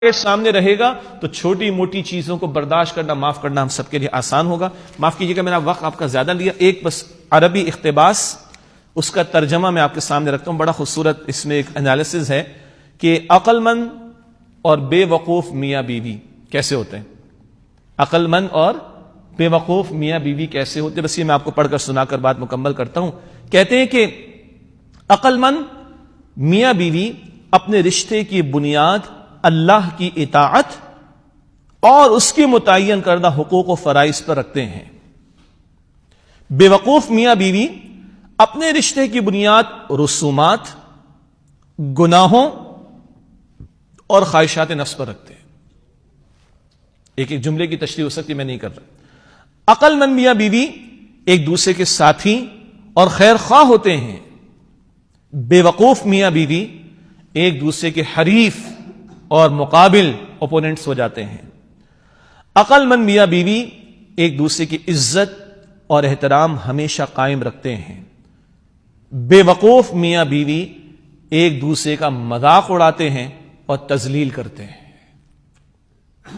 کے سامنے رہے گا تو چھوٹی موٹی چیزوں کو برداشت کرنا، معاف کرنا ہم سب کے لیے آسان ہوگا۔ معاف کیجیے گا، میں نے وقت آپ کا زیادہ لیا۔ ایک بس عربی اقتباس، اس کا ترجمہ میں آپ کے سامنے رکھتا ہوں۔ بڑا خوبصورت اس میں ایک انالیسز ہے کہ عقل مند اور بے وقوف میاں بیوی کیسے ہوتے ہیں۔ عقل مند اور بے وقوف میاں بیوی کیسے ہوتے ہیں، بس یہ میں آپ کو پڑھ کر سنا کر بات مکمل کرتا ہوں۔ کہتے ہیں کہ عقل مند میاں بیوی اپنے رشتے کی بنیاد اللہ کی اطاعت اور اس کی متعین کردہ حقوق و فرائض پر رکھتے ہیں۔ بے وقوف میاں بیوی اپنے رشتے کی بنیاد رسومات، گناہوں اور خواہشات نفس پر رکھتے ہیں۔ ایک ایک جملے کی تشریح ہو سکتی، میں نہیں کر رہا۔ عقل مند میاں بیوی ایک دوسرے کے ساتھی اور خیر خواہ ہوتے ہیں۔ بے وقوف میاں بیوی ایک دوسرے کے حریف اور مقابل اوپوننٹس ہو جاتے ہیں۔ عقل مند میاں بیوی ایک دوسرے کی عزت اور احترام ہمیشہ قائم رکھتے ہیں۔ بے وقوف میاں بیوی ایک دوسرے کا مذاق اڑاتے ہیں اور تذلیل کرتے ہیں۔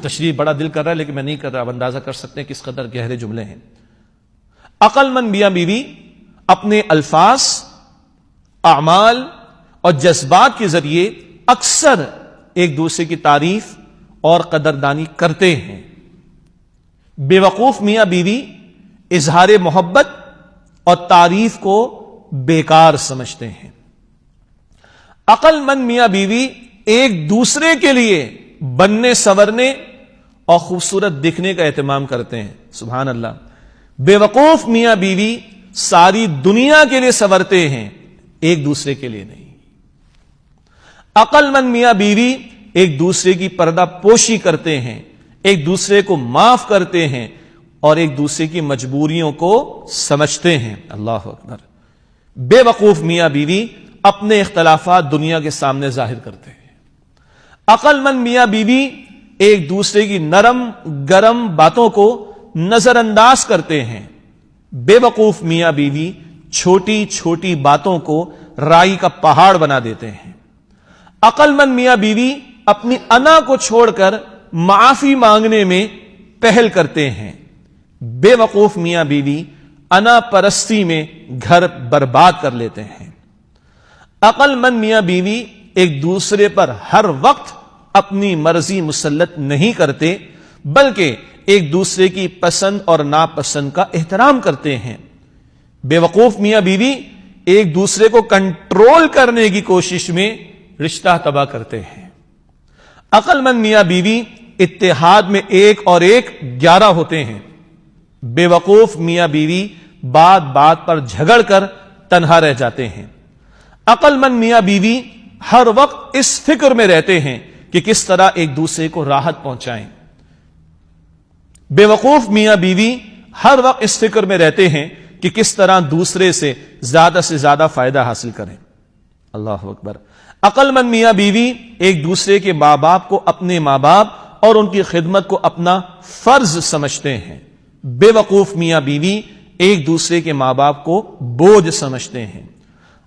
تشریح بڑا دل کر رہا ہے لیکن میں نہیں کر رہا، اب اندازہ کر سکتے ہیں کس قدر گہرے جملے ہیں۔ عقل مند میاں بیوی اپنے الفاظ، اعمال اور جذبات کے ذریعے اکثر ایک دوسرے کی تعریف اور قدردانی کرتے ہیں۔ بے وقوف میاں بیوی اظہار محبت اور تعریف کو بیکار سمجھتے ہیں۔ عقل مند میاں بیوی ایک دوسرے کے لیے بننے، سنورنے اور خوبصورت دکھنے کا اہتمام کرتے ہیں۔ سبحان اللہ۔ بے وقوف میاں بیوی ساری دنیا کے لیے سنورتے ہیں، ایک دوسرے کے لیے نہیں۔ عقل مند میاں بیوی ایک دوسرے کی پردہ پوشی کرتے ہیں، ایک دوسرے کو معاف کرتے ہیں اور ایک دوسرے کی مجبوریوں کو سمجھتے ہیں۔ اللہ اکبر۔ بے وقوف میاں بیوی اپنے اختلافات دنیا کے سامنے ظاہر کرتے ہیں۔ عقل مند میاں بیوی ایک دوسرے کی نرم گرم باتوں کو نظر انداز کرتے ہیں۔ بے وقوف میاں بیوی چھوٹی چھوٹی باتوں کو رائی کا پہاڑ بنا دیتے ہیں۔ عقل مند میاں بیوی اپنی انا کو چھوڑ کر معافی مانگنے میں پہل کرتے ہیں۔ بے وقوف میاں بیوی انا پرستی میں گھر برباد کر لیتے ہیں۔ عقل مند میاں بیوی ایک دوسرے پر ہر وقت اپنی مرضی مسلط نہیں کرتے، بلکہ ایک دوسرے کی پسند اور ناپسند کا احترام کرتے ہیں۔ بے وقوف میاں بیوی ایک دوسرے کو کنٹرول کرنے کی کوشش میں رشتہ تباہ کرتے ہیں۔ عقل مند میاں بیوی اتحاد میں ایک اور ایک 11 ہوتے ہیں۔ بے وقوف میاں بیوی بات بات پر جھگڑ کر تنہا رہ جاتے ہیں۔ عقل مند میاں بیوی ہر وقت اس فکر میں رہتے ہیں کہ کس طرح ایک دوسرے کو راحت پہنچائیں۔ بے وقوف میاں بیوی ہر وقت اس فکر میں رہتے ہیں کہ کس طرح دوسرے سے زیادہ فائدہ حاصل کریں۔ اللہ اکبر۔ عقل مند میاں بیوی ایک دوسرے کے ماں باپ کو اپنے ماں باپ اور ان کی خدمت کو اپنا فرض سمجھتے ہیں۔ بے وقوف میاں بیوی ایک دوسرے کے ماں باپ کو بوجھ سمجھتے ہیں۔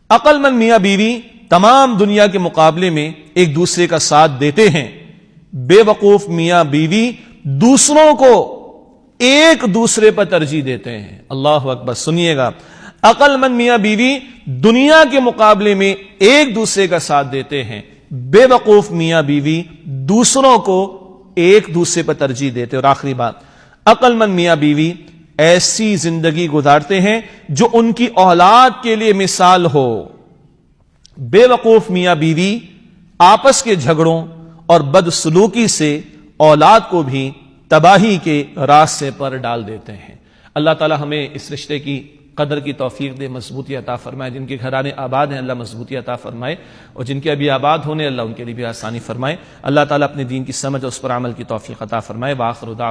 عقل مند میاں بیوی تمام دنیا کے مقابلے میں ایک دوسرے کا ساتھ دیتے ہیں۔ بے وقوف میاں بیوی دوسروں کو ایک دوسرے پر ترجیح دیتے ہیں۔ اللہ اکبر۔ سنیے گا، عقل مند میاں بیوی دنیا کے مقابلے میں ایک دوسرے کا ساتھ دیتے ہیں، بے وقوف میاں بیوی دوسروں کو ایک دوسرے پر ترجیح دیتے ہیں۔ اور آخری بات، عقل مند میاں بیوی ایسی زندگی گزارتے ہیں جو ان کی اولاد کے لیے مثال ہو۔ بے وقوف میاں بیوی آپس کے جھگڑوں اور بدسلوکی سے اولاد کو بھی تباہی کے راستے پر ڈال دیتے ہیں۔ اللہ تعالی ہمیں اس رشتے کی قدر کی توفیق دے، مضبوطی عطا فرمائے۔ جن کے گھرانے آباد ہیں اللہ مضبوطی عطا فرمائے، اور جن کے ابھی آباد ہونے اللہ ان کے لیے بھی آسانی فرمائے۔ اللہ تعالیٰ اپنے دین کی سمجھ اور اس پر عمل کی توفیق عطا فرمائے۔ وآخر دعوانا